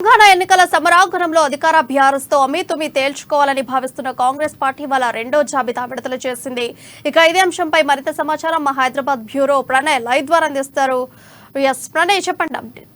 తెలంగాణ ఎన్నికల సమరాంగణంలో అధికార బీఆర్ఎస్ తో అమీతుమీ తేల్చుకోవాలని భావిస్తున్న కాంగ్రెస్ పార్టీ వాళ్ళ రెండో జాబితా విడుదల చేసింది. ఇక ఇదే అంశంపై మరింత సమాచారం మా హైదరాబాద్ బ్యూరో ప్రణయ్ లైవ్ ద్వారా అందిస్తారు. ప్రణయ్ చెప్పండి అప్డేట్.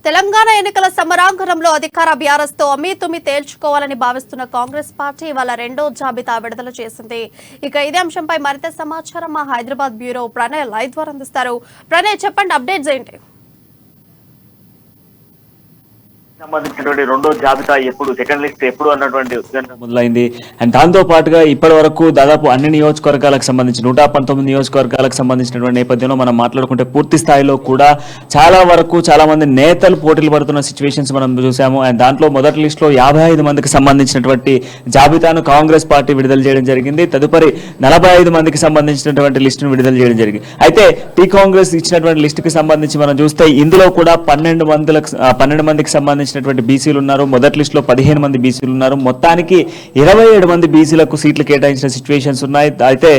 తెలంగాణ ఎన్నికల సమరాంగణంలో అధికార బీఆర్ఎస్ తో అమీతుమీ తేల్చుకోవాలని భావిస్తున్న కాంగ్రెస్ పార్టీ వాళ్ళ రెండో జాబితా విడుదల చేసింది. ఇక ఇదే అంశంపై మరింత సమాచారం మా హైదరాబాద్ బ్యూరో ప్రణయ్ లైవ్ ద్వారా అందిస్తారు. ప్రణయ్ చెప్పండి అప్డేట్స్ ఏంటి? సంబంధించినటువంటి రెండో జాబితా ఎప్పుడు సెకండ్ లిస్ట్ ఎప్పుడు అన్నటువంటి మొదలైంది. అండ్ దాంతో పాటుగా ఇప్పటి వరకు దాదాపు అన్ని నియోజకవర్గాలకు సంబంధించి 119 నియోజకవర్గాలకు సంబంధించినటువంటి నేపథ్యంలో మనం మాట్లాడుకుంటే పూర్తి స్థాయిలో కూడా చాలా వరకు చాలా మంది నేతలు పోటీలు పడుతున్న సిచ్యువేషన్స్ మనం చూసాము. అండ్ దాంట్లో మొదటి లిస్ట్ లో 55 మందికి సంబంధించినటువంటి జాబితాను కాంగ్రెస్ పార్టీ విడుదల చేయడం జరిగింది. తదుపరి 45 మందికి సంబంధించినటువంటి లిస్టును విడుదల చేయడం జరిగింది. అయితే టీ కాంగ్రెస్ ఇచ్చినటువంటి లిస్టుకి సంబంధించి మనం చూస్తే ఇందులో కూడా 12 మందికి సంబంధించి బీసీలు ఉన్నారు. మొదటి లిస్ట్ లో 15 మంది బీసీలు ఉన్నారు. మొత్తానికి 27 మంది బీసీలకు సీట్లు కేటాయించిన సిచ్యువేషన్స్ ఉన్నాయి. అయితే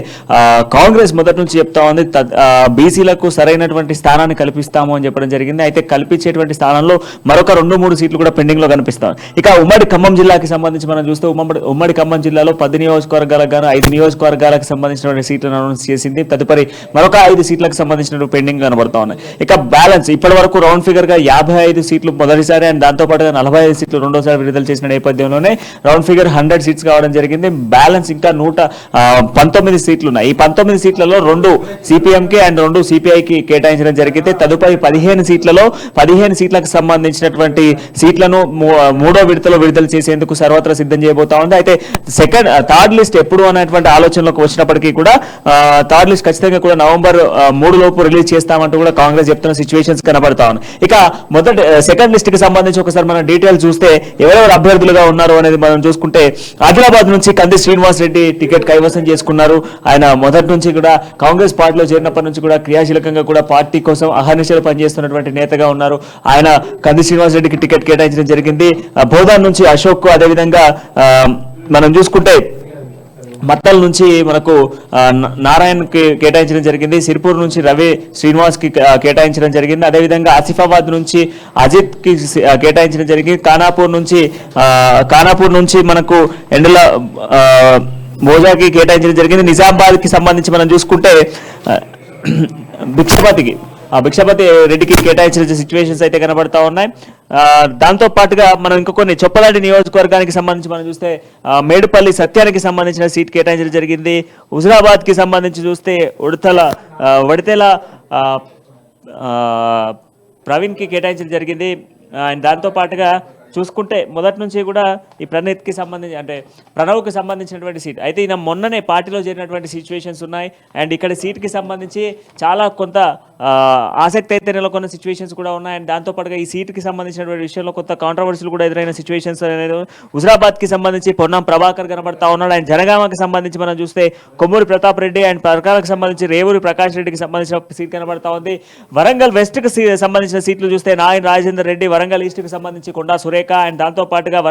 కాంగ్రెస్ మొదటి నుంచి చెప్తా ఉంది బీసీలకు సరైనటువంటి స్థానాన్ని కల్పిస్తాము అని చెప్పడం జరిగింది. అయితే కల్పించేటువంటి స్థానంలో మరొక 2-3 సీట్లు కూడా పెండింగ్ లో కనిపిస్తాయి. ఇక ఉమ్మడి ఖమ్మం జిల్లాకి సంబంధించి మనం చూస్తే ఉమ్మడి ఖమ్మం జిల్లాలో 10 నియోజకవర్గాలకు గాను 5 నియోజకవర్గాలకు సంబంధించినటువంటి సీట్లను అనౌన్స్ చేసింది. తదుపరి మరొక 5 సీట్లకు సంబంధించిన పెండింగ్ కనబడతా ఉన్నాయి. ఇక బ్యాలెన్స్ ఇప్పటి వరకు రౌండ్ ఫిగర్ గా 55 సీట్లు మొదటిసారి అండ్ దాంతో పాటుగా 45 సీట్లు రెండోసారి విడుదల చేసిన నేపథ్యంలోనే రౌండ్ ఫిగర్ 100 సీట్స్ కావడం జరిగింది. బ్యాలెన్స్ ఇంకా 119 సీట్లు ఉన్నాయి. ఈ 19 సీట్లలో 2 సిపిఎం కి అండ్ 2 సిపిఐకి కేటాయించడం జరిగింది. తదుపరి 15 సీట్లలో 15 సీట్లకు సంబంధించినటువంటి సీట్లను మూడో విడతలో విడుదల చేసేందుకు సర్వత్రా సిద్ధం చేయబోతా ఉంది. అయితే థర్డ్ లిస్ట్ ఎప్పుడు అనేటువంటి ఆలోచనలోకి వచ్చినప్పటికీ కూడా థర్డ్ లిస్ట్ ఖచ్చితంగా కూడా నవంబర్ 3 లోపు రిలీజ్ చేస్తామంటూ కూడా కాంగ్రెస్ చెప్తున్న సిచ్యువేషన్స్ కనబడతా ఉన్నాయి. ఇక సెకండ్ లిస్ట్ కి సంబంధించి ఒకసారి మనం డీటెయిల్ చూస్తే ఎవరెవరు అభ్యర్థులుగా ఉన్నారు అనేది మనం చూసుకుంటే ఆదిలాబాద్ నుంచి కంది శ్రీనివాస్ రెడ్డి టికెట్ కైవసం చేసుకున్నారు. ఆయన మొదటి నుంచి కూడా కాంగ్రెస్ పార్టీలో చేరినప్పటి నుంచి కూడా క్రియాశీలకంగా కూడా పార్టీ కోసం అహర్నిశలు పనిచేస్తున్నటువంటి నేతగా ఉన్నారు. ఆయన కంది శ్రీనివాస్ రెడ్డికి టికెట్ కేటాయించడం జరిగింది. బోధాన్ నుంచి అశోక్, అదేవిధంగా మనం చూసుకుంటే మత్తల్ నుంచి మనకు నారాయణ్కి కేటాయించడం జరిగింది. సిరిపూర్ నుంచి రవి శ్రీనివాస్ కి కేటాయించడం జరిగింది. అదేవిధంగా ఆసిఫాబాద్ నుంచి అజిత్ కి కేటాయించడం జరిగింది. ఖానాపూర్ నుంచి మనకు ఎండల మోజాకి కేటాయించడం జరిగింది. నిజామాబాద్ కి సంబంధించి మనం చూసుకుంటే భిక్షపతి రెడ్డికి కేటాయించిన సిచ్యువేషన్స్ అయితే కనబడతా ఉన్నాయి. దాంతో పాటుగా మనం ఇంకొన్ని చొప్పదండి నియోజకవర్గానికి సంబంధించి మనం చూస్తే మేడుపల్లి సత్యానికి సంబంధించిన సీట్ కేటాయించడం జరిగింది. హుజరాబాద్ కి సంబంధించి చూస్తే వడితెల ప్రవీణ్ కి కేటాయించడం జరిగింది. అండ్ దాంతో పాటుగా చూసుకుంటే మొదటి నుంచి కూడా ఈ ప్రణీత్కి సంబంధించి అంటే ప్రణవ్కి సంబంధించినటువంటి సీట్ అయితే ఈయన మొన్ననే పార్టీలో చేరినటువంటి సిచ్యువేషన్స్ ఉన్నాయి. అండ్ ఇక్కడ సీట్కి సంబంధించి చాలా కొంత ఆసక్తి అయితే నెలకొన్న సిచ్యువేషన్స్ కూడా ఉన్నాయి. అండ్ దాంతోపాటుగా ఈ సీట్కి సంబంధించినటువంటి విషయంలో కొంత కాంట్రవర్సీలు కూడా ఎదురైన సిచ్యువేషన్స్ అనేది హుజరాబాద్కి సంబంధించి పొన్నం ప్రభాకర్ కనబడతా ఉన్నాడు. అండ్ జనగామకి సంబంధించి మనం చూస్తే కొమ్మూరి ప్రతాప్ రెడ్డి అండ్ ప్రకాలకు సంబంధించి రేవూరి ప్రకాష్ రెడ్డికి సంబంధించిన సీట్ కనబడతా ఉంది. వరంగల్ వెస్ట్కి సంబంధించిన సీట్లు చూస్తే నాయన్ రాజేందర్ రెడ్డి, వరంగల్ ఈస్ట్కి సంబంధించి కొండా సురేఖ అండ్ దాంతో పాటుగా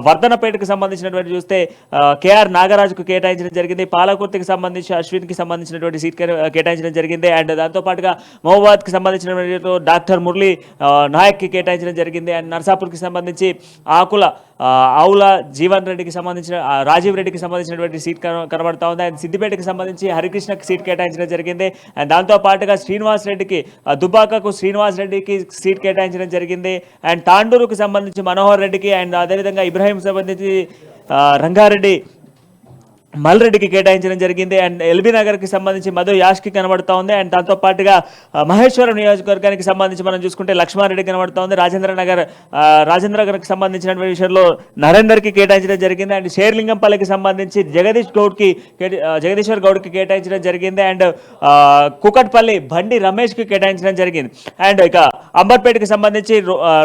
వర్ధనపేటకు సంబంధించినటువంటి చూస్తే కేఆర్ నాగరాజుకు కేటాయించడం జరిగింది. పాలకుర్తికి సంబంధించి అశ్విన్ కి సంబంధించినటువంటి సీట్ కేటాయించడం జరిగింది. అండ్ దాంతో పాటుగా మహబూబాద్ కి సంబంధించినటువంటి డాక్టర్ మురళి నాయక్ కి కేటాయించడం జరిగింది. అండ్ నర్సాపూర్ కి సంబంధించి ఆవుల జీవన్ రెడ్డికి సంబంధించిన రాజీవ్ రెడ్డికి సంబంధించినటువంటి సీట్ కనబడతా ఉంది. అండ్ సిద్దిపేటకి సంబంధించి హరికృష్ణకి సీట్ కేటాయించడం జరిగింది. అండ్ దాంతో పాటుగా శ్రీనివాస్ రెడ్డికి దుబ్బాకకు శ్రీనివాస్ రెడ్డికి సీట్ కేటాయించడం జరిగింది. అండ్ తాండూరుకు సంబంధించి మనోహర్ రెడ్డికి అండ్ అదేవిధంగా ఇబ్రాహీం సంబంధించి రంగారెడ్డి మల్రెడ్డికి కేటాయించడం జరిగింది. అండ్ ఎల్బీ నగర్కి సంబంధించి మధు యాష్కి కనబడుతూ ఉంది. అండ్ దాంతో పాటుగా మహేశ్వరం నియోజకవర్గానికి సంబంధించి మనం చూసుకుంటే లక్ష్మారెడ్డి కనబడుతూ ఉంది. రాజేంద్ర నగర్కి సంబంధించిన విషయంలో నరేందర్కి కేటాయించడం జరిగింది. అండ్ షేర్లింగంపల్లికి సంబంధించి జగదీశ్వర్ గౌడ్కి కేటాయించడం జరిగింది. అండ్ కుకట్పల్లి బండి రమేష్కి కేటాయించడం జరిగింది. అండ్ ఇక అంబర్పేటకి సంబంధించి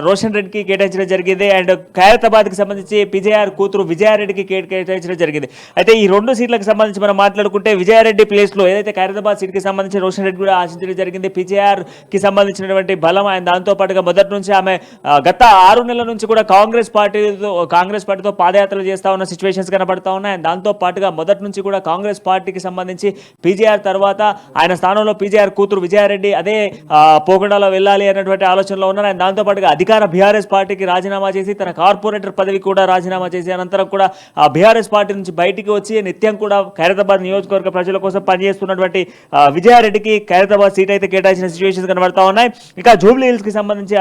రోషన్ రెడ్డికి కేటాయించడం జరిగింది. అండ్ ఖైరతాబాద్కి సంబంధించి పిజేఆర్ కూతురు విజయారెడ్డికి కేటాయించడం జరిగింది. అయితే ఈ 2 సీట్లకు సంబంధించి మనం మాట్లాడుకుంటే విజయారెడ్డి ప్లేస్ లో ఏదైతే ఖైరతాబాద్ సీట్ కి సంబంధించి రోషన్ రెడ్డి కూడా ఆశించడం జరిగింది. పిజేఆర్ కి సంబంధించినటువంటి బలం ఆయన దాంతో పాటుగా మొదటి నుంచి ఆమె గత 6 నెలల నుంచి కూడా కాంగ్రెస్ పార్టీతో పాదయాత్రలు చేస్తా ఉన్న సిచ్యువేషన్స్ కనబడతా ఉన్నాయి. అండ్ దాంతో పాటుగా మొదటి నుంచి కూడా కాంగ్రెస్ పార్టీకి సంబంధించి పిజేఆర్ తర్వాత ఆయన స్థానంలో పిజేఆర్ కూతురు విజయారెడ్డి అదే పోగొండలో వెళ్ళాలి అన్నటువంటి ఆలోచనలో ఉన్నారు. ఆయన దాంతో పాటుగా అధికార బీఆర్ఎస్ పార్టీకి రాజీనామా చేసి తన కార్పొరేటర్ పదవి కూడా రాజీనామా చేసి అనంతరం కూడా ఆ బీఆర్ఎస్ పార్టీ నుంచి బయటికి వచ్చి నిత్యం కూడా ఖైరతాబాద్ నియోజకవర్గ ప్రజల కోసం పనిచేస్తున్నటువంటి విజయారెడ్డికి ఖైరతాబాద్ సీట్ అయితే కేటాయించిన సిచ్యువేషన్స్ కనబడతా ఉన్నాయి. ఇక జూబ్లీ హిల్స్ కి సంబంధించి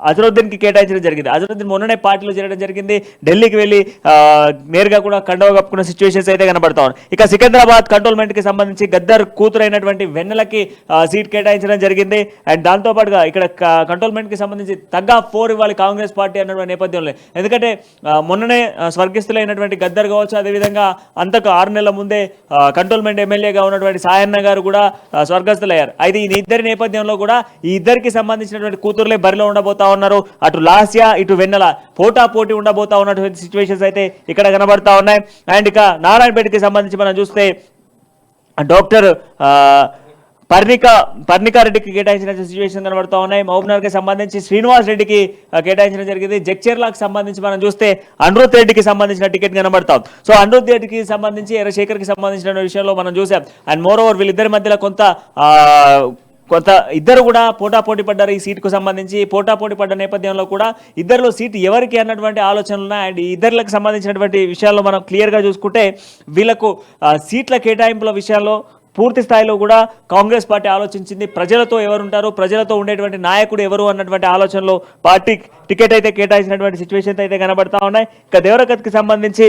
అజరుద్దీన్ కి కేటాయించడం జరిగింది. అజరుద్దీన్ మొన్ననే పార్టీలో చేరడం జరిగింది. ఢిల్లీకి వెళ్ళి నేరుగా కూడా కండవ కప్పుకున్న సిచ్యువేషన్స్ అయితే కనబడతా ఉన్నాయి. ఇక సికింద్రాబాద్ కంటోన్మెంట్ కి సంబంధించి గద్దర్ కూతురైనటువంటి వెన్నెలకి సీట్ కేటాయించడం జరిగింది. అండ్ దాంతో పాటుగా ఇక్కడ కంటోన్మెంట్ కి సంబంధించి తగ్గా 4 ఇవ్వాలి కాంగ్రెస్ పార్టీ అన్నటువంటి నేపథ్యంలో, ఎందుకంటే మొన్ననే స్వర్గస్థులైనటువంటి గద్దర్ కావచ్చు, అదేవిధంగా అంతకు 6 నెలల ముందే కంటోన్మెంట్ ఎమ్మెల్యేగా ఉన్నటువంటి సాయన్న గారు కూడా స్వర్గస్థులయ్యారు. అయితే ఈ ఇద్దరి నేపథ్యంలో కూడా ఈ ఇద్దరికి సంబంధించినటువంటి కూతురులే బరిలో ఉండబోతా ఉన్నారు. అటు లాస్యా ఇటు వెన్నెల పోటీ ఉండబోతా ఉన్నటువంటి సిచ్యువేషన్స్ అయితే ఇక్కడ కనబడతా ఉన్నాయి. అండ్ ఇక నారాయణపేటకి సంబంధించి మనం చూస్తే డాక్టర్ పర్ణికారెడ్డికి కేటాయించిన సిచ్యువేషన్ కనబడుతూ ఉన్నాయి. మహబూబ్నగర్కి సంబంధించి శ్రీనివాస్ రెడ్డికి కేటాయించడం జరిగింది. జగ్చర్లకు సంబంధించి మనం చూస్తే అనిరుద్ రెడ్డికి సంబంధించిన టికెట్ కనబడతాం. సో అనిరుద్ రెడ్డికి సంబంధించి ఎర్రశేఖర్కి సంబంధించిన విషయంలో మనం చూసాం. అండ్ మోర్ ఓవర్ వీళ్ళిద్దరి మధ్యలో కొంత ఇద్దరు కూడా పోటీ పడ్డారు. ఈ సీటుకు సంబంధించి పోటీ పడ్డ నేపథ్యంలో కూడా ఇద్దరిలో సీటు ఎవరికి అన్నటువంటి ఆలోచనలు ఉన్నాయి. అండ్ ఇద్దరికి సంబంధించినటువంటి విషయాల్లో మనం క్లియర్గా చూసుకుంటే వీళ్ళకు సీట్ల కేటాయింపుల విషయాల్లో పూర్తి స్థాయిలో కూడా కాంగ్రెస్ పార్టీ ఆలోచించింది. ప్రజలతో ఎవరుంటారు, ప్రజలతో ఉండేటువంటి నాయకుడు ఎవరు అన్నటువంటి ఆలోచనలో పార్టీ టికెట్ అయితే కేటాయించినటువంటి సిచ్యువేషన్స్ అయితే కనబడతా ఉన్నాయి. ఇక దేవరకత్కి సంబంధించి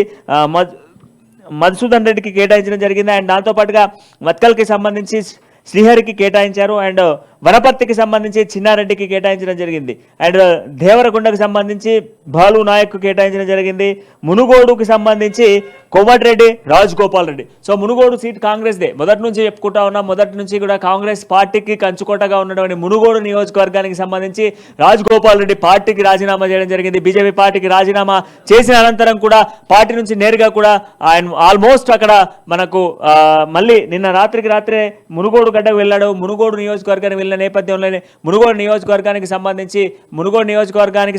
మధుసూదన్ రెడ్డికి కేటాయించడం జరిగింది. అండ్ దాంతోపాటుగా మత్కల్కి సంబంధించి శ్రీహరికి కేటాయించారు. అండ్ వనపర్తికి సంబంధించి చిన్నారెడ్డికి కేటాయించడం జరిగింది. అండ్ దేవరకొండకు సంబంధించి బాలు నాయక్ కేటాయించడం జరిగింది. మునుగోడుకు సంబంధించి కోమటిరెడ్డి రాజగోపాల్ రెడ్డి. సో మునుగోడు సీట్ కాంగ్రెస్దే, మొదటి నుంచి చెప్పుకుంటా ఉన్నాం. మొదటి నుంచి కూడా కాంగ్రెస్ పార్టీకి కంచుకోటగా ఉన్నటువంటి మునుగోడు నియోజకవర్గానికి సంబంధించి రాజగోపాల్ రెడ్డి పార్టీకి రాజీనామా చేయడం జరిగింది. బీజేపీ పార్టీకి రాజీనామా చేసిన అనంతరం కూడా పార్టీ నుంచి నేరుగా కూడా ఆయన ఆల్మోస్ట్ అక్కడ మనకు మళ్ళీ నిన్న రాత్రే మునుగోడు గడ్డకు వెళ్ళాడు. మునుగోడు నియోజకవర్గానికి వెళ్ళిన నేపథ్యంలోనే మునుగోడు నియోజకవర్గానికి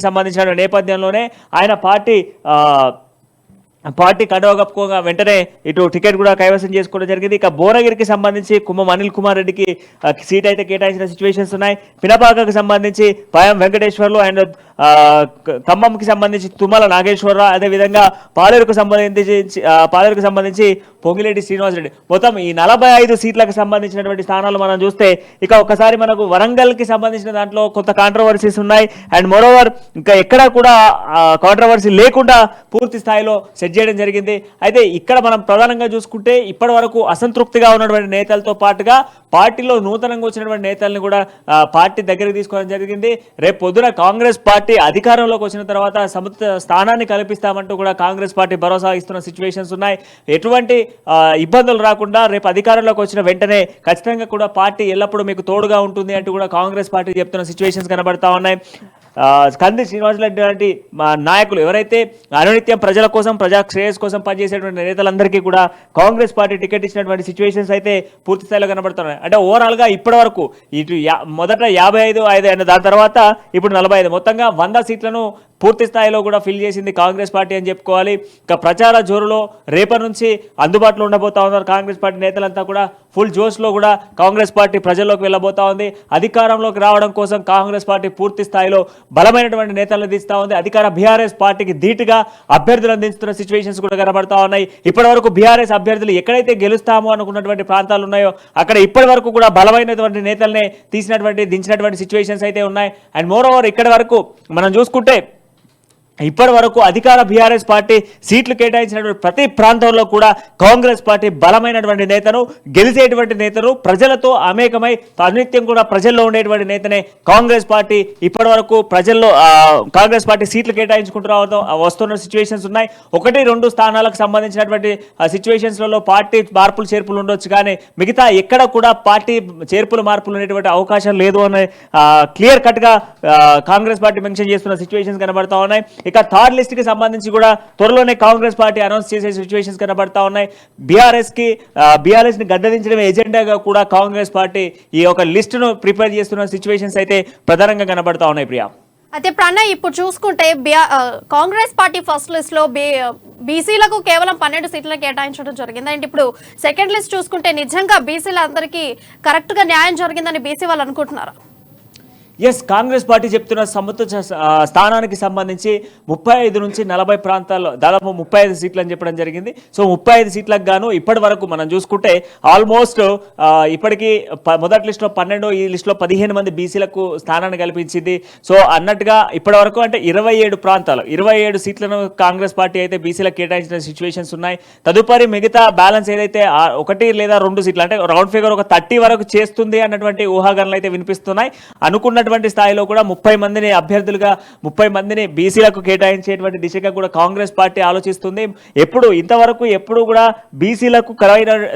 సంబంధించిన నేపథ్యంలోనే ఆయన పార్టీ కండవ కప్పుకోగా వెంటనే ఇటు టికెట్ కూడా కైవసం చేసుకోవడం జరిగింది. ఇక భువనగిరికి సంబంధించి కుమ్మం అనిల్ కుమార్ రెడ్డికి సీట్ అయితే కేటాయించిన సిచ్యువేషన్స్ ఉన్నాయి. పినపాకకు సంబంధించి పాయం వెంకటేశ్వర్లు అండ్ ఖమ్మంకి సంబంధించి తుమ్మల నాగేశ్వరరావు, అదేవిధంగా పాలేరుకు సంబంధించి పొంగిరెడ్డి శ్రీనివాసరెడ్డి. మొత్తం ఈ 45 సీట్లకు సంబంధించినటువంటి స్థానాలు మనం చూస్తే ఇక ఒకసారి మనకు వరంగల్కి సంబంధించిన దాంట్లో కొంత కాంట్రవర్సీస్ ఉన్నాయి. అండ్ మోరోవర్ ఇంకా ఎక్కడా కూడా కాంట్రవర్సీ లేకుండా పూర్తి స్థాయిలో సెట్ చేయడం జరిగింది. అయితే ఇక్కడ మనం ప్రధానంగా చూసుకుంటే ఇప్పటి వరకు అసంతృప్తిగా ఉన్నటువంటి నేతలతో పాటుగా పార్టీలో నూతనంగా వచ్చినటువంటి నేతల్ని కూడా పార్టీ దగ్గరికి తీసుకోవడం జరిగింది. రేపు పొద్దున కాంగ్రెస్ పార్టీ అధికారంలోకి వచ్చిన తర్వాత సముచిత స్థానాన్ని కల్పిస్తామంటూ కూడా కాంగ్రెస్ పార్టీ భరోసా ఇస్తున్న సిచ్యువేషన్స్ ఉన్నాయి. ఎటువంటి ఇబ్బందులు రాకుండా రేపు అధికారంలోకి వచ్చిన వెంటనే ఖచ్చితంగా కూడా పార్టీ ఎల్లప్పుడూ మీకు తోడుగా ఉంటుంది అంటూ కూడా కాంగ్రెస్ పార్టీ చెప్తున్న సిచ్యువేషన్స్ కనబడతా ఉన్నాయి. కంది శ్రీనివాసరెడ్డి లాంటి నాయకులు ఎవరైతే అనునిత్యం ప్రజల కోసం ప్రజా శ్రేయస్ కోసం పనిచేసేటువంటి నేతలందరికీ కూడా కాంగ్రెస్ పార్టీ టికెట్ ఇచ్చినటువంటి సిచ్యువేషన్స్ అయితే పూర్తి స్థాయిలో కనబడుతున్నాయి. అంటే ఓవరాల్గా ఇప్పటి వరకు ఇటు మొదట 55 అయిన దాని తర్వాత ఇప్పుడు 45 మొత్తంగా 100 సీట్లను పూర్తి స్థాయిలో కూడా ఫిల్ చేసింది కాంగ్రెస్ పార్టీ అని చెప్పుకోవాలి. ఇక ప్రచార జోరులో రేపటి నుంచి అందుబాటులో ఉండబోతా ఉన్నారు కాంగ్రెస్ పార్టీ నేతలంతా కూడా ఫుల్ జోష్లో కూడా కాంగ్రెస్ పార్టీ ప్రజల్లోకి వెళ్ళబోతా ఉంది. అధికారంలోకి రావడం కోసం కాంగ్రెస్ పార్టీ పూర్తి స్థాయిలో బలమైనటువంటి నేతలను తీస్తూ ఉంది. అధికార బీఆర్ఎస్ పార్టీకి ధీటుగా అభ్యర్థులను దించుతున్న సిచ్యువేషన్స్ కూడా కనబడతా ఉన్నాయి. ఇప్పటి వరకు బీఆర్ఎస్ అభ్యర్థులు ఎక్కడైతే గెలుస్తామో అనుకున్నటువంటి ప్రాంతాలు ఉన్నాయో అక్కడ ఇప్పటి వరకు కూడా బలమైనటువంటి నేతల్ని దించినటువంటి సిచ్యువేషన్స్ అయితే ఉన్నాయి. అండ్ మోర్ ఓవర్ ఇక్కడ వరకు మనం చూసుకుంటే ఇప్పటి వరకు అధికార బీఆర్ఎస్ పార్టీ సీట్లు కేటాయించినటువంటి ప్రతి ప్రాంతంలో కూడా కాంగ్రెస్ పార్టీ బలమైనటువంటి నేతను, గెలిచేటువంటి నేతను, ప్రజలతో అమేకమై అనిత్యం కూడా ప్రజల్లో ఉండేటువంటి నేతనే కాంగ్రెస్ పార్టీ ఇప్పటి వరకు ప్రజల్లో కాంగ్రెస్ పార్టీ సీట్లు కేటాయించుకుంటూ వస్తున్న సిచ్యువేషన్స్ ఉన్నాయి. 1-2 స్థానాలకు సంబంధించినటువంటి సిచ్యువేషన్స్లలో పార్టీ మార్పులు చేర్పులు ఉండొచ్చు, కానీ మిగతా ఎక్కడ కూడా పార్టీ చేర్పులు మార్పులు ఉండేటువంటి అవకాశం లేదు అనే క్లియర్ కట్గా కాంగ్రెస్ పార్టీ మెన్షన్ చేస్తున్న సిచ్యువేషన్స్ కనబడతా ఉన్నాయి. ఇక థర్డ్ లిస్ట్ కి సంబంధించి కూడా త్వరలోనే కాంగ్రెస్ పార్టీ అనౌన్స్ చేసే సిచ్యువేషన్స్ కనబడతా ఉన్నాయి. బీఆర్ఎస్ ని గద్దెదించడం ఎజెండాగా కూడా కాంగ్రెస్ పార్టీ ఈ యొక్క లిస్ట్ ను ప్రిపేర్ చేస్తున్న సిచ్యువేషన్స్ అయితే ప్రధానంగా కనబడతా ఉన్నాయి. ప్రియా, అయితే ప్రణయ్, ఇప్పుడు చూసుకుంటే కాంగ్రెస్ పార్టీ ఫస్ట్ లిస్ట్ లో బీసీలకు కేవలం 12 సీట్లను కేటాయించడం జరిగింది. అండ్ ఇప్పుడు సెకండ్ లిస్ట్ చూసుకుంటే నిజంగా బీసీల అందరికీ కరెక్ట్ గా న్యాయం జరిగిందని బీసీ వాళ్ళు అనుకుంటున్నారా? ఎస్, కాంగ్రెస్ పార్టీ చెప్తున్న సముచిత స్థానానికి సంబంధించి 35 నుంచి 40 ప్రాంతాల్లో దాదాపు 35 సీట్లు అని చెప్పడం జరిగింది. సో 35 సీట్లకు గాను ఇప్పటి వరకు మనం చూసుకుంటే ఆల్మోస్ట్ ఇప్పటికీ మొదటి లిస్టులో 12, ఈ లిస్టులో 15 మంది బీసీలకు స్థానాన్ని కల్పించింది. సో అన్నట్టుగా ఇప్పటి వరకు అంటే 27 సీట్లను కాంగ్రెస్ పార్టీ అయితే బీసీలకు కేటాయించిన సిచ్యువేషన్స్ ఉన్నాయి. తదుపరి మిగతా బ్యాలెన్స్ ఏదైతే 1 లేదా 2 సీట్లు అంటే రౌండ్ ఫిగర్ ఒక 30 వరకు చేస్తుంది అన్నటువంటి ఊహాగానాలు అయితే వినిపిస్తున్నాయి. అనుకున్న స్థాయిలో కూడా 30 మందిని అభ్యర్థులుగా 30 మందిని బీసీలకు కేటాయించేటువంటి దిశగా కూడా కాంగ్రెస్ పార్టీ ఆలోచిస్తుంది. ఎప్పుడు కూడా బీసీలకు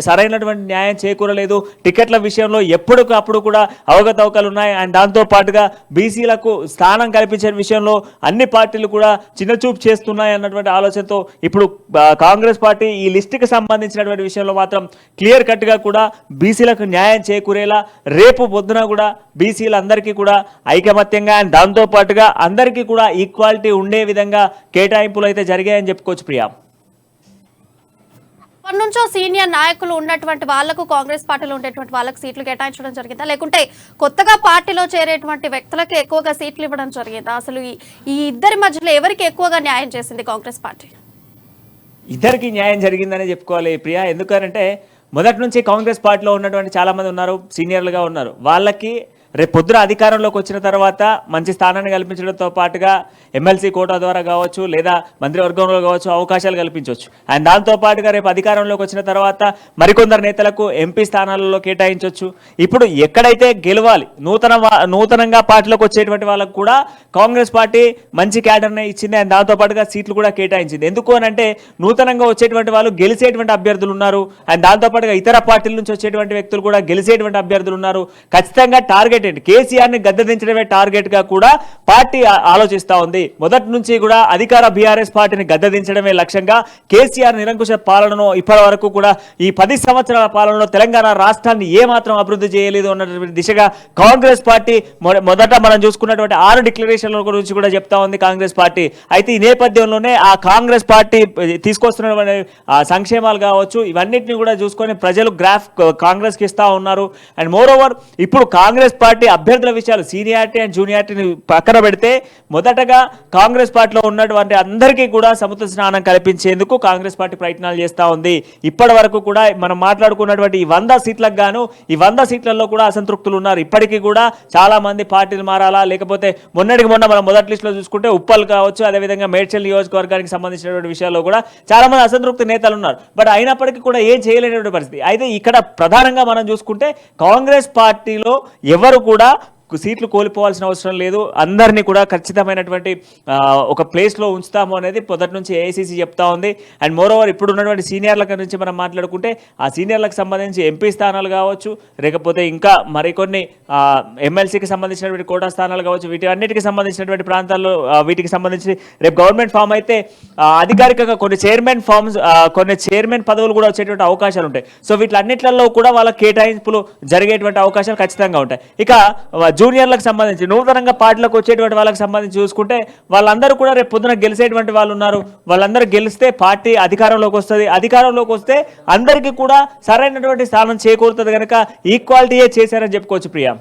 సరైనటువంటి న్యాయం చేకూరలేదు. టికెట్ల విషయంలో ఎప్పటికప్పుడు కూడా అవకతవకలు ఉన్నాయి. అండ్ దాంతో పాటుగా బీసీలకు స్థానం కల్పించే విషయంలో అన్ని పార్టీలు కూడా చిన్నచూపు చేస్తున్నాయి అన్నటువంటి ఆలోచనతో ఇప్పుడు కాంగ్రెస్ పార్టీ ఈ లిస్టుకి సంబంధించినటువంటి విషయంలో మాత్రం క్లియర్ కట్ గా కూడా బీసీలకు న్యాయం చేకూరేలా రేపు పొద్దున కూడా బీసీలందరికీ కూడా ఐకమత్యంగా అండ్ దాంతో పాటుగా అందరికీ కూడా ఈక్వాలిటీ ఉండే విధంగా కేటాయింపులు అయితే జరిగాయని చెప్పుకోవచ్చు. ప్రియా, ఇప్పటి నుంచో సీనియర్ నాయకులు ఉన్నటువంటి వాళ్లకు కాంగ్రెస్ పార్టీలో ఉండేటువంటి వాళ్ళకి సీట్లు కేటాయించడం జరిగిందా, లేకుంటే కొత్తగా పార్టీలో చేరేటువంటి వ్యక్తులకు ఎక్కువగా సీట్లు ఇవ్వడం జరిగిందా? అసలు ఈ ఇద్దరి మధ్యలో ఎవరికి ఎక్కువగా న్యాయం చేసింది కాంగ్రెస్ పార్టీ? ఇద్దరికి న్యాయం జరిగిందనే చెప్పుకోవాలి ప్రియా. ఎందుకంటే మొదటి నుంచి కాంగ్రెస్ పార్టీలో ఉన్నటువంటి చాలా మంది ఉన్నారు, సీనియర్లుగా ఉన్నారు. వాళ్ళకి రేపు పొద్దున అధికారంలోకి వచ్చిన తర్వాత మంచి స్థానాన్ని కల్పించడంతో పాటుగా ఎమ్మెల్సీ కోటా ద్వారా కావచ్చు లేదా మంత్రివర్గంలో కావచ్చు అవకాశాలు కల్పించవచ్చు. అండ్ దాంతో పాటుగా రేపు అధికారంలోకి వచ్చిన తర్వాత మరికొందరు నేతలకు ఎంపీ స్థానాలలో కేటాయించవచ్చు. ఇప్పుడు ఎక్కడైతే గెలవాలి నూతనంగా పార్టీలోకి వచ్చేటువంటి వాళ్ళకు కూడా కాంగ్రెస్ పార్టీ మంచి క్యాడర్నే ఇచ్చింది. అండ్ దాంతో పాటుగా సీట్లు కూడా కేటాయించింది. ఎందుకు అని అంటే నూతనంగా వచ్చేటువంటి వాళ్ళు గెలిచేటువంటి అభ్యర్థులు ఉన్నారు. అండ్ దాంతో పాటుగా ఇతర పార్టీల నుంచి వచ్చేటువంటి వ్యక్తులు కూడా గెలిచేటువంటి అభ్యర్థులు ఉన్నారు. ఖచ్చితంగా టార్గెట్ కేసీఆర్ ని గద్దెదించడమే టార్గెట్ గా కూడా పార్టీ ఆలోచిస్తా ఉంది. మొదటి నుంచి కూడా అధికార బీఆర్ఎస్ పార్టీని గద్దెదించడమే లక్ష్యంగా కేసీఆర్ నిరంకుశ పాలనను ఇప్పటి వరకు కూడా ఈ 10 సంవత్సరాల పాలనలో తెలంగాణ రాష్ట్రాన్ని ఏమాత్రం అభివృద్ధి చేయలేదు అన్నటువంటి దిశగా కాంగ్రెస్ పార్టీ మొదట మనం చూసుకున్నటువంటి 6 డిక్లరేషన్ల గురించి కూడా చెప్తా ఉంది కాంగ్రెస్ పార్టీ. అయితే ఈ నేపథ్యంలోనే ఆ కాంగ్రెస్ పార్టీ తీసుకొస్తున్న సంక్షేమాలు కావచ్చు ఇవన్నిటిని కూడా చూసుకొని ప్రజలు గ్రాఫ్ కాంగ్రెస్ కి ఇస్తా ఉన్నారు. అండ్ మోర్ ఓవర్ ఇప్పుడు కాంగ్రెస్ పార్టీ అభ్యర్థుల విషయాలు సీనియారిటీ అండ్ జూనియారిటీని పక్కన పెడితే మొదటగా కాంగ్రెస్ పార్టీలో ఉన్నటువంటి అందరికీ కూడా సముచిత స్నానం కల్పించేందుకు కాంగ్రెస్ పార్టీ ప్రయత్నాలు చేస్తూ ఉంది. ఇప్పటి వరకు కూడా మనం మాట్లాడుకున్నటువంటి ఈ 100 సీట్లకు గాను ఈ 100 సీట్లలో కూడా అసంతృప్తులు ఉన్నారు. ఇప్పటికీ కూడా చాలా మంది పార్టీలు మారాలా, లేకపోతే మొన్నటికి మొన్న మనం మొదటి లిస్టులో చూసుకుంటే ఉప్పల్ కావచ్చు, అదేవిధంగా మేడ్చల్ నియోజకవర్గానికి సంబంధించినటువంటి విషయాల్లో కూడా చాలా మంది అసంతృప్తి నేతలు ఉన్నారు. బట్ అయినప్పటికీ కూడా ఏం చేయలేనటువంటి పరిస్థితి. అయితే ఇక్కడ ప్రధానంగా మనం చూసుకుంటే కాంగ్రెస్ పార్టీలో ఎవరు కూడా సీట్లు కోల్పోవాల్సిన అవసరం లేదు. అందరినీ కూడా ఖచ్చితమైనటువంటి ఒక ప్లేస్లో ఉంచుతాము అనేది మొదటి నుంచి ఏఐసీసీ చెప్తా ఉంది. అండ్ మోర్ ఓవర్ ఇప్పుడు ఉన్నటువంటి సీనియర్ల గురించి మనం మాట్లాడుకుంటే ఆ సీనియర్లకు సంబంధించి ఎంపీ స్థానాలు కావచ్చు, లేకపోతే ఇంకా మరికొన్ని ఎమ్మెల్సీకి సంబంధించినటువంటి కోటా స్థానాలు కావచ్చు, వీటి అన్నిటికి సంబంధించినటువంటి ప్రాంతాల్లో వీటికి సంబంధించి రేపు గవర్నమెంట్ ఫామ్ అయితే అధికారికంగా కొన్ని చైర్మన్ పదవులు కూడా వచ్చేటువంటి అవకాశాలు ఉంటాయి. సో వీటిలన్నిట్లలో కూడా వాళ్ళ కేటాయింపులు జరిగేటువంటి అవకాశాలు ఖచ్చితంగా ఉంటాయి. ఇక జూనియర్లకు సంబంధించి నూతనంగా పార్టీలకు వచ్చేటువంటి వాళ్ళకి సంబంధించి చూసుకుంటే వాళ్ళందరూ కూడా రేపు పొద్దున గెలిచేటువంటి వాళ్ళు ఉన్నారు. వాళ్ళందరూ గెలిస్తే పార్టీ అధికారంలోకి వస్తుంది. అధికారంలోకి వస్తే అందరికీ కూడా సరైనటువంటి స్థానం చేకూరుతుంది కనుక ఈక్వాలిటీయే చేశారని చెప్పుకోవచ్చు. ప్రియా.